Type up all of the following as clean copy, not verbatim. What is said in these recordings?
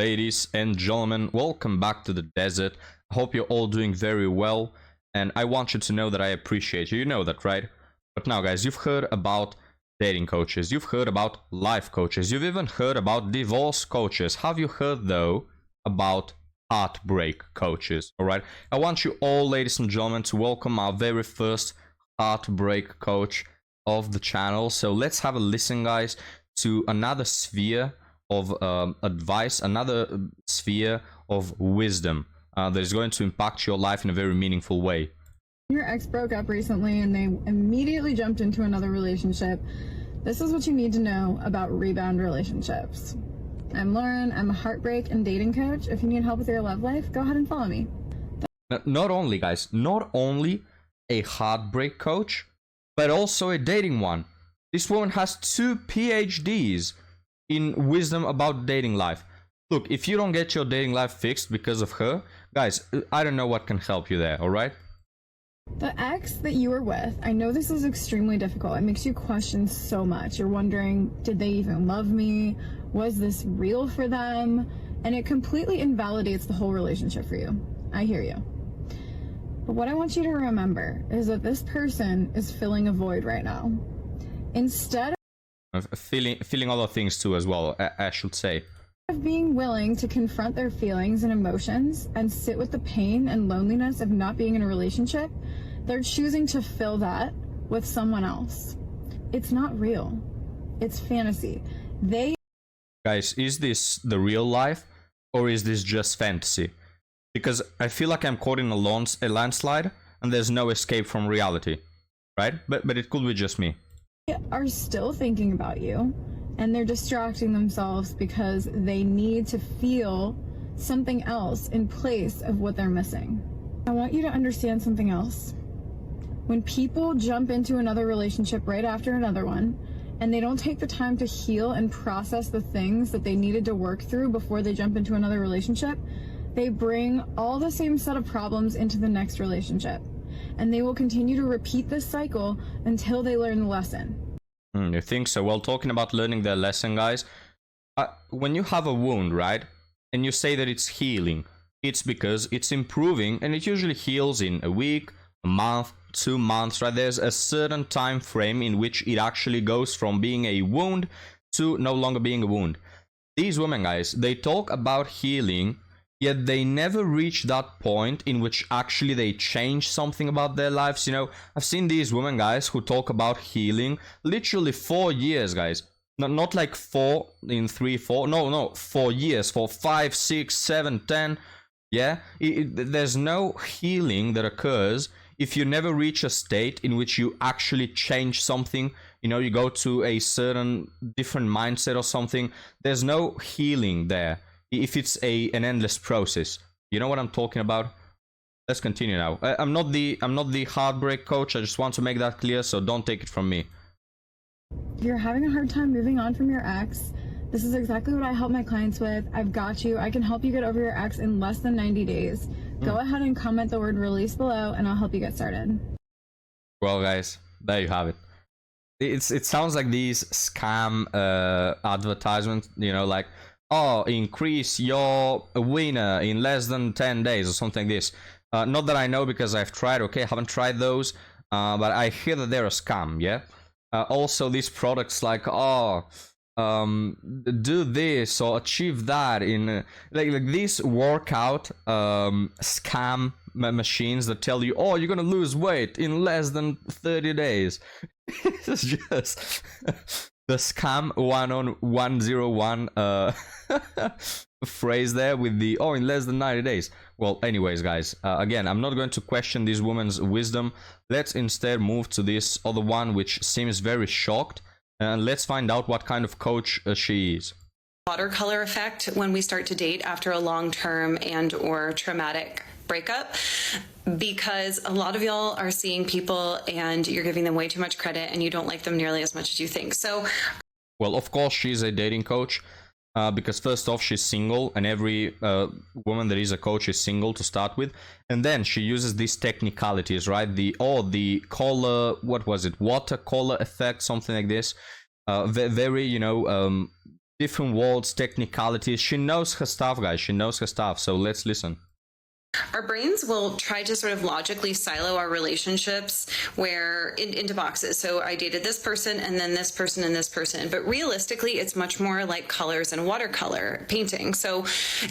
ladies and gentlemen, welcome back to the desert. I hope you're all doing very well, and I want you to know that I appreciate you. You know that, right? But now, guys, you've heard about dating coaches, you've heard about life coaches, you've even heard about divorce coaches. Have you heard, though, about heartbreak coaches? All right, I want you all, ladies and gentlemen, to welcome our very first heartbreak coach of the channel. So let's have a listen, guys, to another sphere of advice, another sphere of wisdom that is going to impact your life in a very meaningful way. Your ex broke up recently and they immediately jumped into another relationship. This is what you need to know about rebound relationships. I'm Lauren. I'm a heartbreak and dating coach. If you need help with your love life, go ahead and follow me. Not only, guys, not only a heartbreak coach, but also a dating one. This woman has 2 PhDs in wisdom about dating life. Look, if you don't get your dating life fixed because of her, guys, I don't know what can help you there, all right? The ex that you were with, I know this is extremely difficult. It makes you question so much. You're wondering, did they even love me? Was this real for them? And it completely invalidates the whole relationship for you. I hear you. But what I want you to remember is that this person is filling a void right now. Instead of feeling other things too as well, I should say. Of being willing to confront their feelings and emotions and sit with the pain and loneliness of not being in a relationship, they're choosing to fill that with someone else. It's not real. It's fantasy. Guys, is this the real life or is this just fantasy? Because I feel like I'm caught in a landslide and there's no escape from reality, right? But it could be just me. They are still thinking about you and they're distracting themselves because they need to feel something else in place of what they're missing. I want you to understand something else. When people jump into another relationship right after another one, and they don't take the time to heal and process the things that they needed to work through before they jump into another relationship, they bring all the same set of problems into the next relationship. And they will continue to repeat this cycle until they learn the lesson. You think so? Well, talking about learning their lesson, guys, when you have a wound, right, and you say that it's healing, it's because it's improving, and it usually heals in a week, a month, 2 months, right? There's a certain time frame in which it actually goes from being a wound to no longer being a wound. These women, guys, they talk about healing, yet they never reach that point in which actually they change something about their lives. You know, I've seen these women, guys, who talk about healing literally 4 years, guys. Not like 4 in 3, 4. No, 4 years, for 5, 6, 7, 10. Yeah, there's no healing that occurs if you never reach a state in which you actually change something. You know, you go to a certain different mindset or something. There's no healing there if it's an endless process. You know what I'm talking about? Let's continue now. I'm not the heartbreak coach. I just want to make that clear, so don't take it from me. If you're having a hard time moving on from your ex, this is exactly what I help my clients with. I've got you. I can help you get over your ex in less than 90 days. Go ahead and comment the word release below and I'll help you get started. Well, guys, there you have it. It sounds like these scam advertisements, you know, like, oh, increase your winner in less than 10 days or something like this. Not that I know because I've tried, okay? I haven't tried those, but I hear that they're a scam, yeah? Also, these products like, oh, do this or achieve that in like these workout scam machines that tell you, oh, you're gonna lose weight in less than 30 days. It's just the scam 101 phrase there with the, oh, in less than 90 days. Well, anyways, guys, again, I'm not going to question this woman's wisdom. Let's instead move to this other one, which seems very shocked. And let's find out what kind of coach she is. Watercolor effect when we start to date after a long-term and or traumatic breakup, because a lot of y'all are seeing people and you're giving them way too much credit and you don't like them nearly as much as you think. So, well, of course, she's a dating coach. Because first off, she's single, and every woman that is a coach is single to start with. And then she uses these technicalities, right? The color, what was it? Watercolor effect, something like this. Very, you know, different words, technicalities. She knows her stuff, guys. She knows her stuff. So let's listen. Our brains will try to sort of logically silo our relationships into boxes. So I dated this person and then this person and this person. But realistically, it's much more like colors in a watercolor painting. So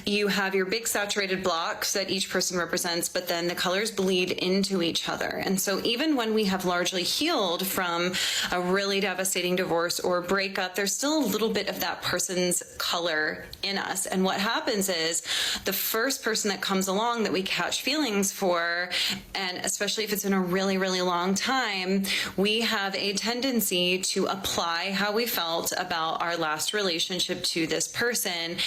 you have your big saturated blocks that each person represents, but then the colors bleed into each other. And so even when we have largely healed from a really devastating divorce or breakup, there's still a little bit of that person's color in us. And what happens is the first person that comes along that we catch feelings for, and especially if it's been a really, really long time, we have a tendency to apply how we felt about our last relationship to this person.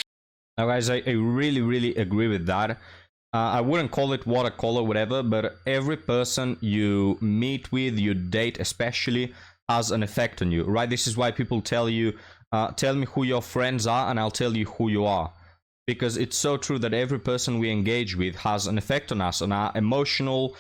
Now, guys, I really, really agree with that. I wouldn't call it watercolor, whatever, but every person you meet with, you date especially, has an effect on you, right? This is why people tell you, tell me who your friends are and I'll tell you who you are. Because it's so true that every person we engage with has an effect on us, on our emotional,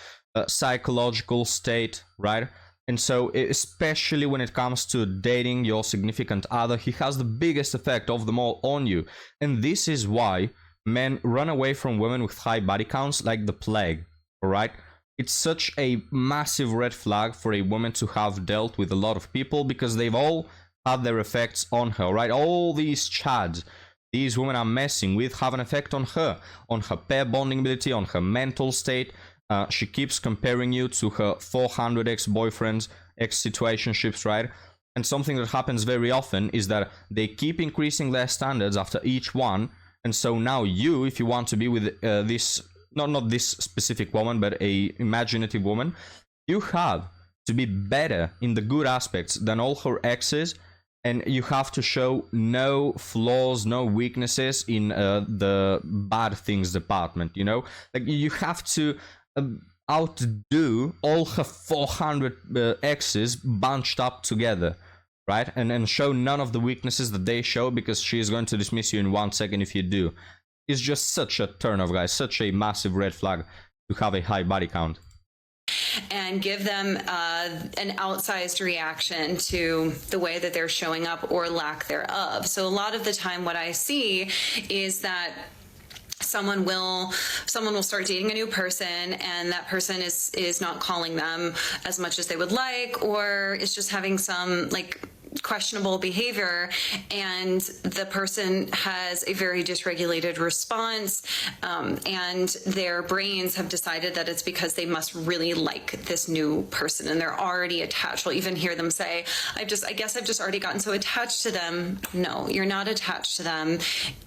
psychological state, right? And so, especially when it comes to dating your significant other, he has the biggest effect of them all on you. And this is why men run away from women with high body counts like the plague, all right? It's such a massive red flag for a woman to have dealt with a lot of people because they've all had their effects on her, right? All these chads these women are messing with have an effect on her pair bonding ability, on her mental state. She keeps comparing you to her 400 ex-boyfriends, ex-situationships, right? And something that happens very often is that they keep increasing their standards after each one. And so now you, if you want to be with this, not this specific woman, but a imaginative woman, you have to be better in the good aspects than all her exes. And you have to show no flaws, no weaknesses in the bad things department, you know? Like, you have to outdo all her 400 exes bunched up together, right? And show none of the weaknesses that they show because she is going to dismiss you in 1 second if you do. It's just such a turn off, guys, such a massive red flag to have a high body count. And give them an outsized reaction to the way that they're showing up or lack thereof. So a lot of the time what I see is that someone will start dating a new person and that person is not calling them as much as they would like, or is just having some like questionable behavior, and the person has a very dysregulated response, and their brains have decided that it's because they must really like this new person and they're already attached. We'll even hear them say, I guess I've just already gotten so attached to them. No, you're not attached to them.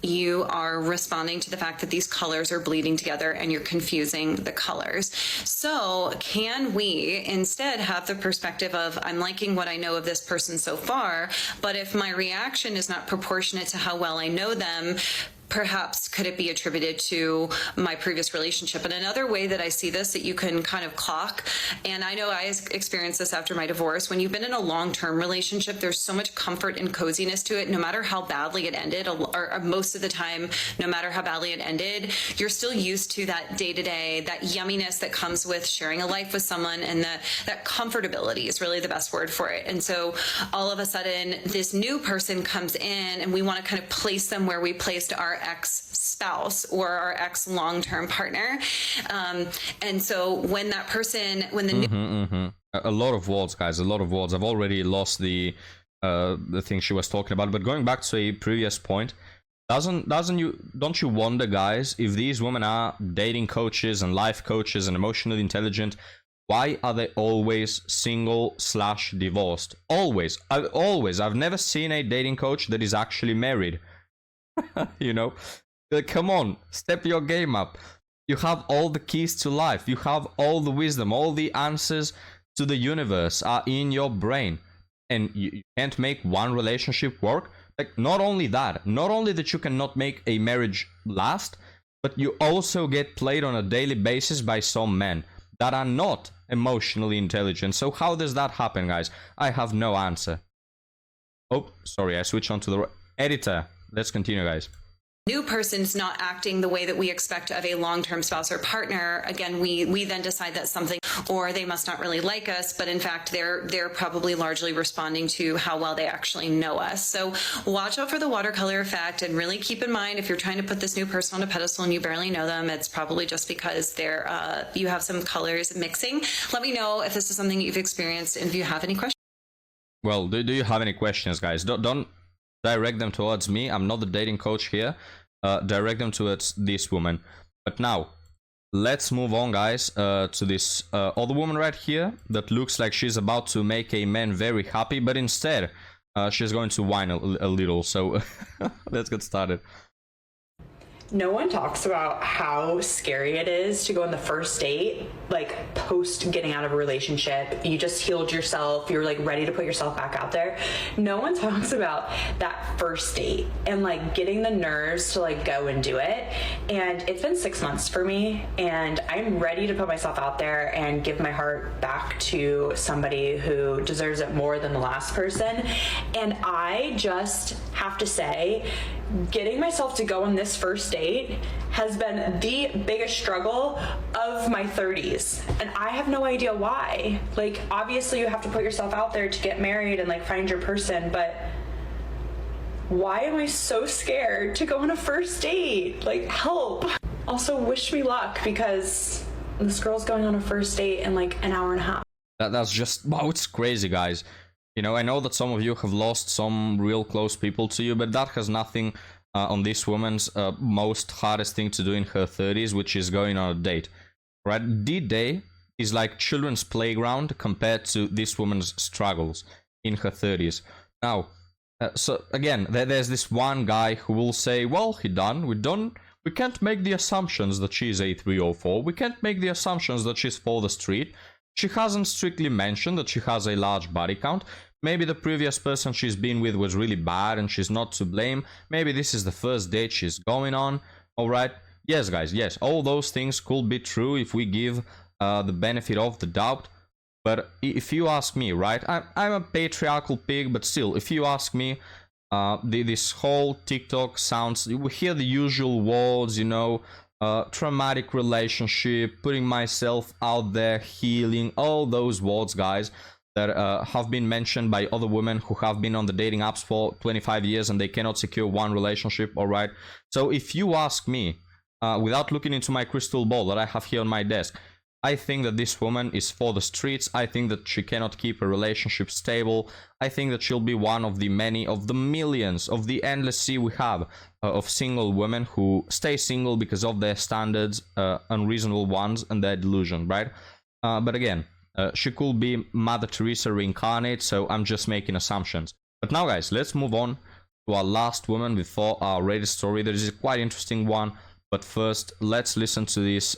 You are responding to the fact that these colors are bleeding together and you're confusing the colors. So can we instead have the perspective of, I'm liking what I know of this person so far, but if my reaction is not proportionate to how well I know them, perhaps could it be attributed to my previous relationship? And another way that I see this that you can kind of clock, and I know I experienced this after my divorce, when you've been in a long-term relationship, there's so much comfort and coziness to it, no matter how badly it ended, or most of the time, no matter how badly it ended, you're still used to that day-to-day, that yumminess that comes with sharing a life with someone, and that comfortability is really the best word for it. And so all of a sudden, this new person comes in and we want to kind of place them where we placed our ex-spouse or our ex-long-term partner. And so when that person, when the a lot of words, guys, a lot of words. I've already lost the thing she was talking about. But going back to a previous point, don't you wonder, guys, if these women are dating coaches and life coaches and emotionally intelligent, why are they always single/divorced? Always. I've never seen a dating coach that is actually married. You know, come on, step your game up. You have all the keys to life. You have all the wisdom. All the answers to the universe are in your brain. And you can't make one relationship work. Like, not only that you cannot make a marriage last, but you also get played on a daily basis by some men that are not emotionally intelligent. So how does that happen, guys? I have no answer. Oh, sorry, I switched on to the editor. Let's continue, guys. new person's not acting the way that we expect of a long-term spouse or partner, again, we then decide that's something, or they must not really like us, but in fact, they're probably largely responding to how well they actually know us. So watch out for the watercolor effect, and really keep in mind, if you're trying to put this new person on a pedestal and you barely know them, it's probably just because you have some colors mixing. Let me know if this is something you've experienced, and if you have any questions. Well, do you have any questions, guys? Don't direct them towards me. I'm not the dating coach here. Direct them towards this woman. But now, let's move on, guys, to this other woman right here that looks like she's about to make a man very happy, but instead, she's going to whine a little. So let's get started. No one talks about how scary it is to go on the first date, like post getting out of a relationship. You just healed yourself. You're like ready to put yourself back out there. No one talks about that first date and like getting the nerves to like go and do it. And it's been 6 months for me, and I'm ready to put myself out there and give my heart back to somebody who deserves it more than the last person. And I just have to say, getting myself to go on this first date has been the biggest struggle of my 30s, and I have no idea why. Like, obviously you have to put yourself out there to get married and like find your person, but why am I so scared to go on a first date? Like, help. Also, wish me luck, because this girl's going on a first date in like an hour and a half. That's just, wow, it's crazy, guys. You know, I know that some of you have lost some real close people to you, but that has nothing on this woman's most hardest thing to do in her 30s, which is going on a date, right? D-Day is like children's playground compared to this woman's struggles in her 30s. Now, so again, there's this one guy who will say, well, we can't make the assumptions that she's a 3 or 4. We can't make the assumptions that she's for the street. She hasn't strictly mentioned that she has a large body count. Maybe the previous person she's been with was really bad and she's not to blame. Maybe this is the first date she's going on. Alright, yes guys, yes, all those things could be true if we give the benefit of the doubt. But if you ask me, right, I'm a patriarchal pig, but still, if you ask me, this whole TikTok sounds, we hear the usual words, you know, traumatic relationship, putting myself out there, healing, all those words, guys, that have been mentioned by other women who have been on the dating apps for 25 years and they cannot secure one relationship. All right, so if you ask me, without looking into my crystal ball that I have here on my desk, I think that this woman is for the streets. I think that she cannot keep a relationship stable. I think that she'll be one of the many, of the millions, of the endless sea we have of single women who stay single because of their standards, unreasonable ones, and their delusion, right? But again, she could be Mother Teresa reincarnate, so I'm just making assumptions. But now, guys, let's move on to our last woman before our Reddit story. There is a quite interesting one. But first, let's listen to this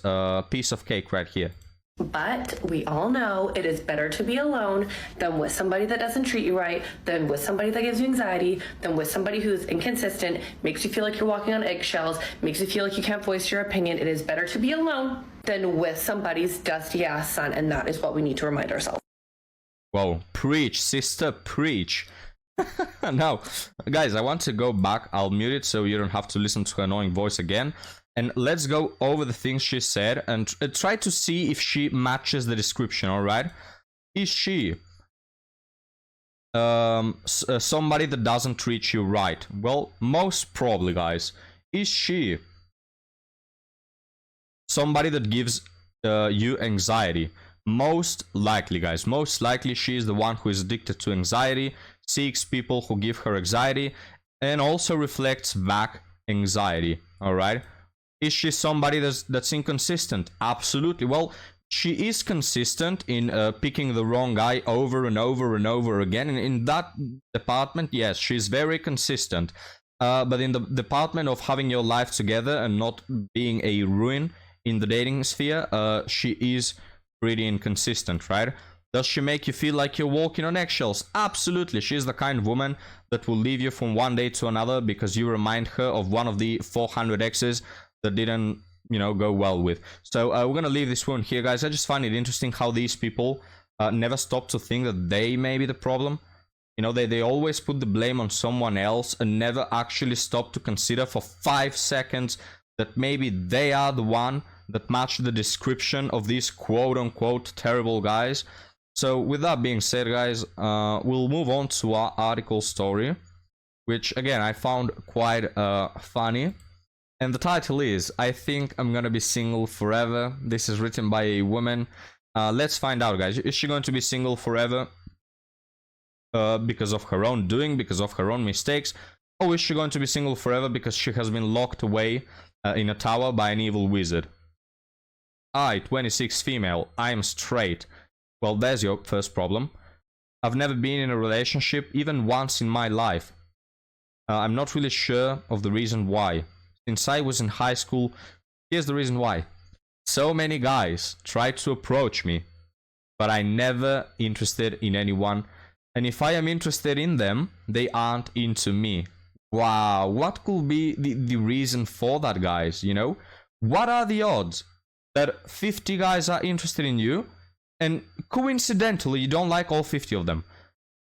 piece of cake right here. But we all know it is better to be alone than with somebody that doesn't treat you right, than with somebody that gives you anxiety, than with somebody who's inconsistent, makes you feel like you're walking on eggshells, makes you feel like you can't voice your opinion. It is better to be alone than with somebody's dusty ass son, and that is what we need to remind ourselves. Whoa, preach, sister, preach. Now, guys, I want to go back. I'll mute it so you don't have to listen to her annoying voice again. And let's go over the things she said and try to see if she matches the description, alright? Is she somebody that doesn't treat you right? Well, most probably, guys. Is she somebody that gives you anxiety? Most likely, guys. Most likely she is the one who is addicted to anxiety, seeks people who give her anxiety, and also reflects back anxiety, alright? Is she somebody that's inconsistent? Absolutely. Well, she is consistent in picking the wrong guy over and over and over again. And in that department, yes, she's very consistent. But in the department of having your life together and not being a ruin in the dating sphere, she is pretty inconsistent, right? Does she make you feel like you're walking on eggshells? Absolutely. She's the kind of woman that will leave you from one day to another because you remind her of one of the 400 exes that didn't, you know, go well with. So we're gonna leave this one here, guys. I just find it interesting how these people never stop to think that they may be the problem. You know, they always put the blame on someone else and never actually stop to consider for 5 seconds that maybe they are the one that match the description of these quote-unquote terrible guys. So with that being said, guys, we'll move on to our article story, which again I found quite funny. And the title is, I think I'm gonna be single forever. This is written by a woman. Let's find out, guys. Is she going to be single forever because of her own doing, because of her own mistakes? Or is she going to be single forever because she has been locked away in a tower by an evil wizard? I, 26, female, I am straight. Well, there's your first problem. I've never been in a relationship, even once in my life. I'm not really sure of the reason why. Since I was in high school, here's the reason why. So many guys tried to approach me, but I never interested in anyone. And if I am interested in them, they aren't into me. Wow, what could be the reason for that, guys? You know, what are the odds that 50 guys are interested in you and coincidentally you don't like all 50 of them?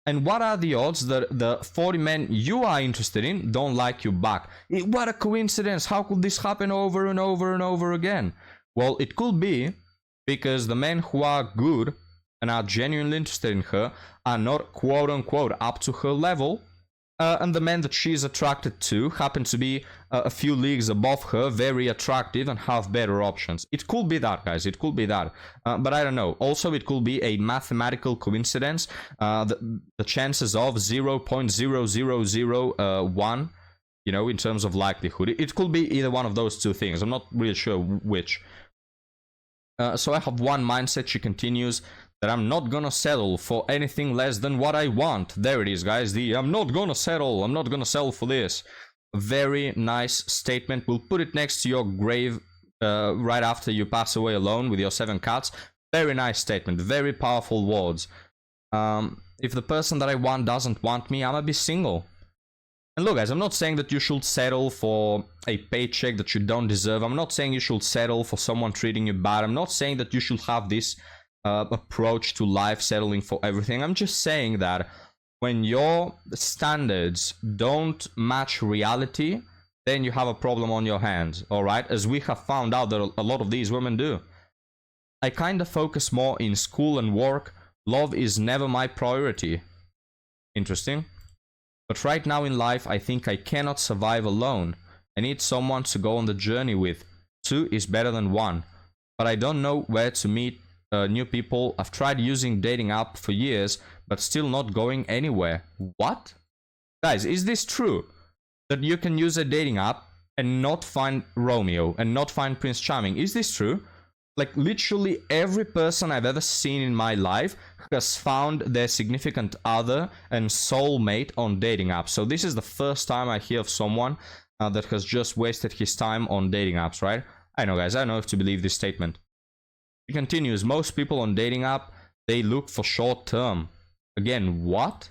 And what are the odds that the 40 men you are interested in don't like you back? What a coincidence. How could this happen over and over and over again? Well, it could be because the men who are good and are genuinely interested in her are not quote-unquote up to her level, and the men that she's attracted to happen to be a few leagues above her, very attractive and have better options. It could be that, guys. It could be that. But I don't know. Also, it could be a mathematical coincidence. The chances of 0.0001, you know, in terms of likelihood. It could be either one of those two things. I'm not really sure which. So I have one mindset, she continues, that I'm not gonna settle for anything less than what I want. There it is, guys. I'm not gonna settle. I'm not gonna settle for this. Very nice statement. We'll put it next to your grave right after you pass away alone with your 7 cats. Very nice statement. Very powerful words. If the person that I want doesn't want me, I'm gonna be single. And look, guys, I'm not saying that you should settle for a paycheck that you don't deserve. I'm not saying you should settle for someone treating you bad. I'm not saying that you should have this approach to life, settling for everything. I'm just saying that when your standards don't match reality, then you have a problem on your hands, all right? As we have found out that a lot of these women do. I kind of focus more in school and work. Love is never my priority. Interesting. But right now in life, I think I cannot survive alone. I need someone to go on the journey with. 2 is better than 1. But I don't know where to meet new people. I've tried using dating app for years, but still not going anywhere. What? Guys, is this true? That you can use a dating app and not find Romeo and not find Prince Charming? Is this true? Like, literally every person I've ever seen in my life has found their significant other and soulmate on dating apps. So this is the first time I hear of someone that has just wasted his time on dating apps, right? I know, guys, I don't know if to believe this statement. He continues, most people on dating app, they look for short term. Again, what?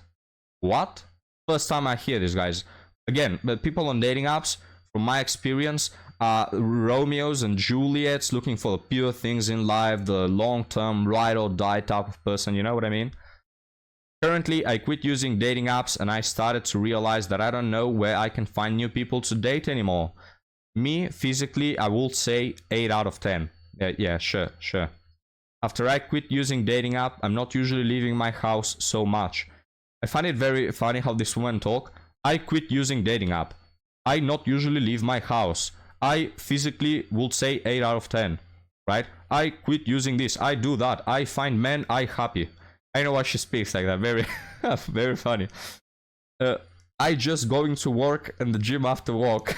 What? First time I hear this, guys. Again, but people on dating apps, from my experience, Romeos and Juliets looking for the pure things in life, the long-term ride or die type of person, you know what I mean? Currently, I quit using dating apps and I started to realize that I don't know where I can find new people to date anymore. Me, physically, I will say 8 out of 10. Yeah, sure. After I quit using dating app, I'm not usually leaving my house so much. I find it very funny how this woman talk. I quit using dating app. I not usually leave my house. I physically would say 8 out of 10, right? I quit using this. I do that. I find men. I happy. I know why she speaks like that. Very, very funny. I just going to work and the gym after work.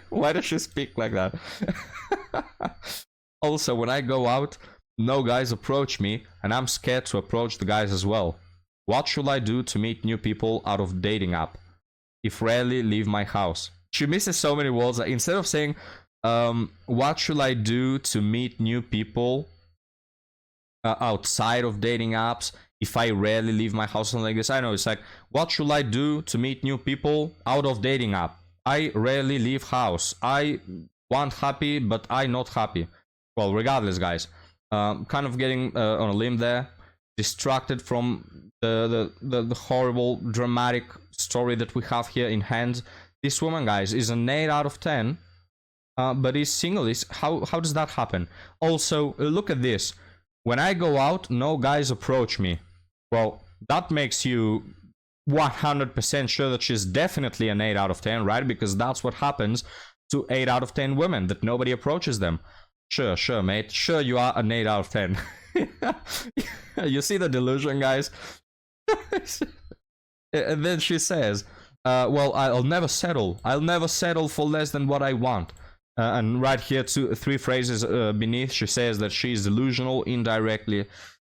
Why does she speak like that? Also, when I go out, no guys approach me, and I'm scared to approach the guys as well. What should I do to meet new people out of dating app? If rarely leave my house. She misses so many words. Instead of saying, what should I do to meet new people outside of dating apps if I rarely leave my house, something like this. I know, it's like, what should I do to meet new people out of dating app? I rarely leave house. I want happy, but I not happy. Well, regardless, guys, kind of getting on a limb there. distracted from the horrible, dramatic story that we have here in hand. This woman, guys, is an 8 out of 10, but is single. How does that happen? Also, look at this. When I go out, no guys approach me. Well, that makes you 100% sure that she's definitely an 8 out of 10, right? Because that's what happens to 8 out of 10 women, that nobody approaches them. Sure, mate. Sure, you are an 8 out of 10. You see the delusion, guys? And then she says, well, I'll never settle. I'll never settle for less than what I want. And right here, 3 phrases beneath, she says that she's delusional indirectly.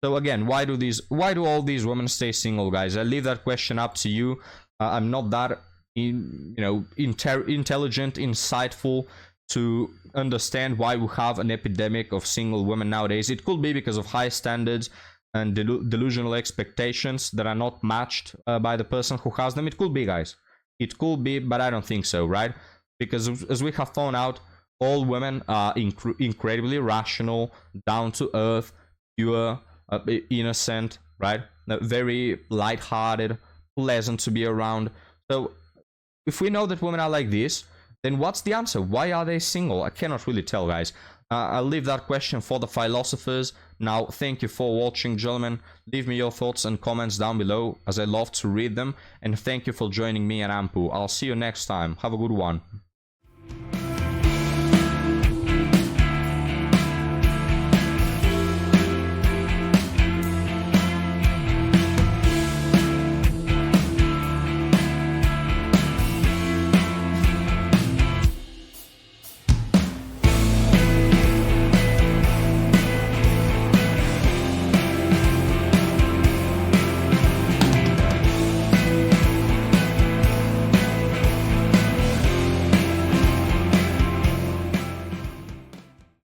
So again, why do all these women stay single, guys? I leave that question up to you. I'm not that intelligent, insightful to understand why we have an epidemic of single women nowadays. It could be because of high standards and delusional expectations that are not matched by the person who has them. It could be, guys. It could be, but I don't think so, right? Because as we have found out, all women are incredibly rational, down to earth, pure, innocent, right? Very light-hearted, pleasant to be around. So if we know that women are like this, then what's the answer? Why are they single? I cannot really tell, guys. I'll leave that question for the philosophers. Now, thank you for watching, gentlemen. Leave me your thoughts and comments down below, as I love to read them. And thank you for joining me and Ampu. I'll see you next time. Have a good one.